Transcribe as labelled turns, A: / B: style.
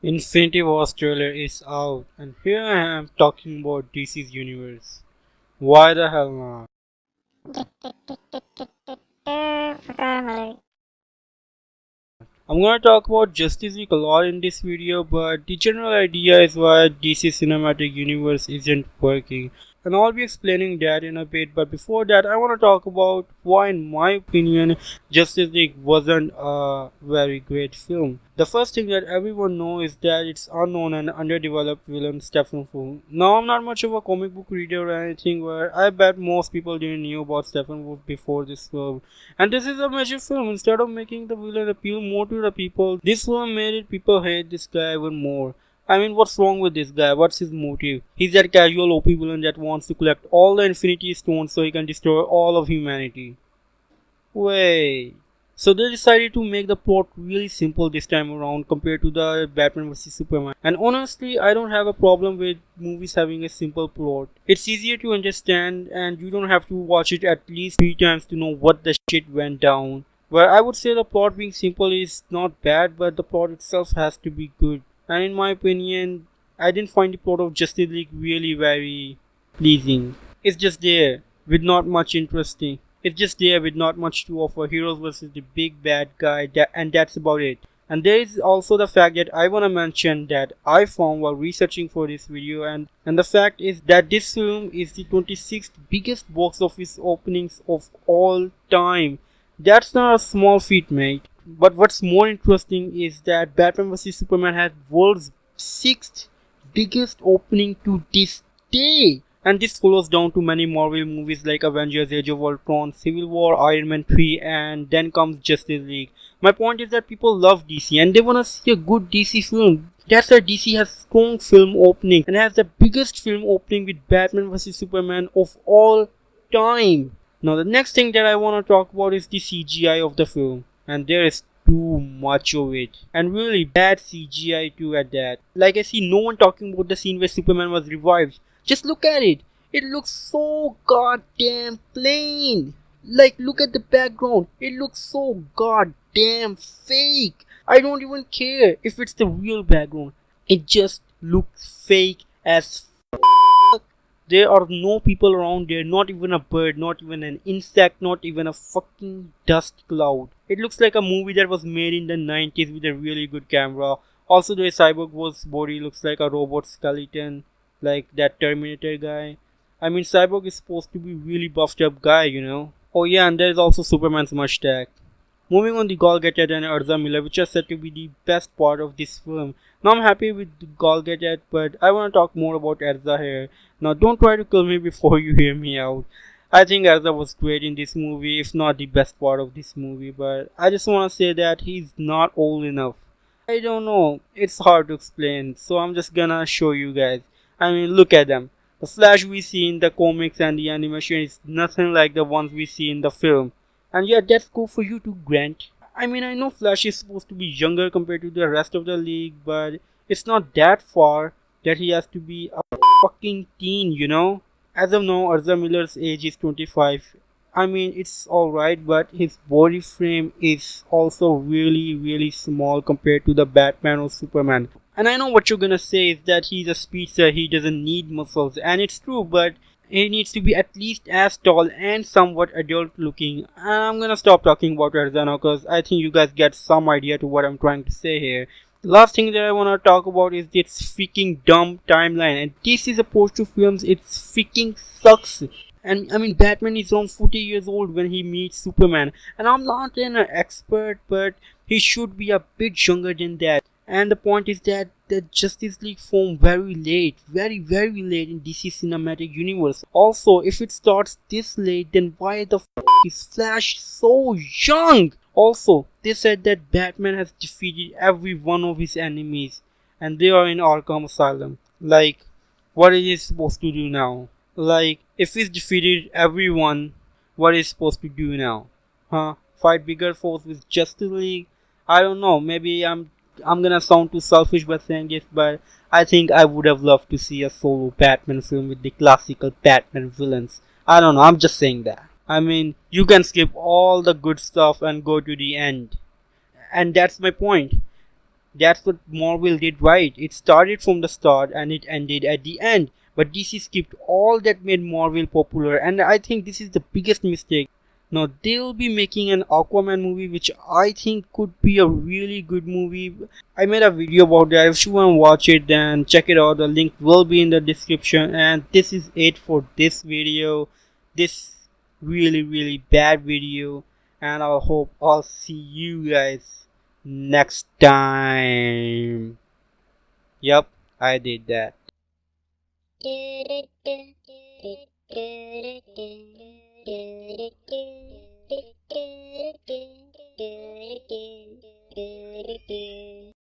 A: Infinity Wars trailer is out, and here I am talking about DC's universe. Why the hell not? I'm gonna talk about Justice League a lot in this video, but the general idea is why DC Cinematic Universe isn't working. And I'll be explaining that in a bit, but before that, I want to talk about why, in my opinion, Justice League wasn't a very great film. The first thing that everyone knows is that it's unknown and underdeveloped villain Steppenwolf. Now, I'm not much of a comic book reader or anything, but I bet most people didn't know about Steppenwolf before this film. And this is a major film. Instead of making the villain appeal more to the people, this film made it people hate this guy even more. I mean, what's wrong with this guy? What's his motive? He's that casual OP villain that wants to collect all the Infinity Stones so he can destroy all of humanity. Wait. So they decided to make the plot really simple this time around compared to the Batman vs Superman. And honestly, I don't have a problem with movies having a simple plot. It's easier to understand and you don't have to watch it at least 3 times to know what the shit went down. Well, I would say the plot being simple is not bad, but the plot itself has to be good. And in my opinion, I didn't find the plot of Justice League really very pleasing. It's just there, with not much interesting. It's just there with not much to offer. Heroes versus the big bad guy, and that's about it. And there is also the fact that I wanna mention that I found while researching for this video, and the fact is that this film is the 26th biggest box office openings of all time. That's not a small feat, mate. But what's more interesting is that Batman vs Superman had world's 6th biggest opening to this day. And this follows down to many Marvel movies like Avengers, Age of Ultron, Civil War, Iron Man 3, and then comes Justice League. My point is that people love DC and they wanna see a good DC film. That's why DC has strong film opening and has the biggest film opening with Batman vs Superman of all time. Now the next thing that I wanna talk about is the CGI of the film. And there is too much of it. And really bad CGI too at that. Like I see no one talking about the scene where Superman was revived. Just look at it. It looks so goddamn plain. Like, look at the background. It looks so goddamn fake. I don't even care if it's the real background. It just looks fake as fuck. There are no people around there. Not even a bird. Not even an insect. Not even a fucking dust cloud. It looks like a movie that was made in the 90s with a really good camera. Also, the Cyborg's body looks like a robot skeleton, like that Terminator guy. I mean, Cyborg is supposed to be really buffed up guy, you know. Oh yeah, and there is also Superman's mustache. Moving on, the Gal Gadot and Ezra Miller, which are said to be the best part of this film. Now I'm happy with the Gal Gadot, but I want to talk more about Ezra here. Now don't try to kill me before you hear me out. I think Ezra was great in this movie, if not the best part of this movie, but I just want to say that he's not old enough. I don't know, it's hard to explain, so I'm just gonna show you guys. I mean, look at them. The Flash we see in the comics and the animation is nothing like the ones we see in the film. And yeah, that's cool for you to grant. I mean, I know Flash is supposed to be younger compared to the rest of the league, but it's not that far that he has to be a fucking teen, you know? As of now, Ezra Miller's age is 25. I mean, it's alright, but his body frame is also really small compared to the Batman or Superman. And I know what you're gonna say is that he's a speedster, he doesn't need muscles, and it's true, but he needs to be at least as tall and somewhat adult looking. And I'm gonna stop talking about Ezra now because I think you guys get some idea to what I'm trying to say here. The last thing that I wanna talk about is this freaking dumb timeline, and this is opposed to films, it freaking sucks. And I mean, Batman is around 40 years old when he meets Superman, and I'm not an expert, but he should be a bit younger than that. And the point is that the Justice League formed very late, very late in DC Cinematic Universe. Also, if it starts this late, then why the f is Flash so young? Also, they said that Batman has defeated every one of his enemies, and they are in Arkham Asylum. Like, what is he supposed to do now? Like, if he's defeated everyone, what is he supposed to do now? Huh? Fight bigger foes with Justice League? I don't know, maybe I'm gonna sound too selfish by saying this, but I think I would have loved to see a solo Batman film with the classical Batman villains. I don't know, I'm just saying that. I mean, you can skip all the good stuff and go to the end. And that's my point. That's what Marvel did right. It started from the start and it ended at the end. But DC skipped all that made Marvel popular, and I think this is the biggest mistake. Now they'll be making an Aquaman movie, which I think could be a really good movie. I made a video about that. If you want to watch it, then check it out. The link will be in the description. And this is it for this video. This really bad video, and I hope I'll see you guys next time. Yep, I did that.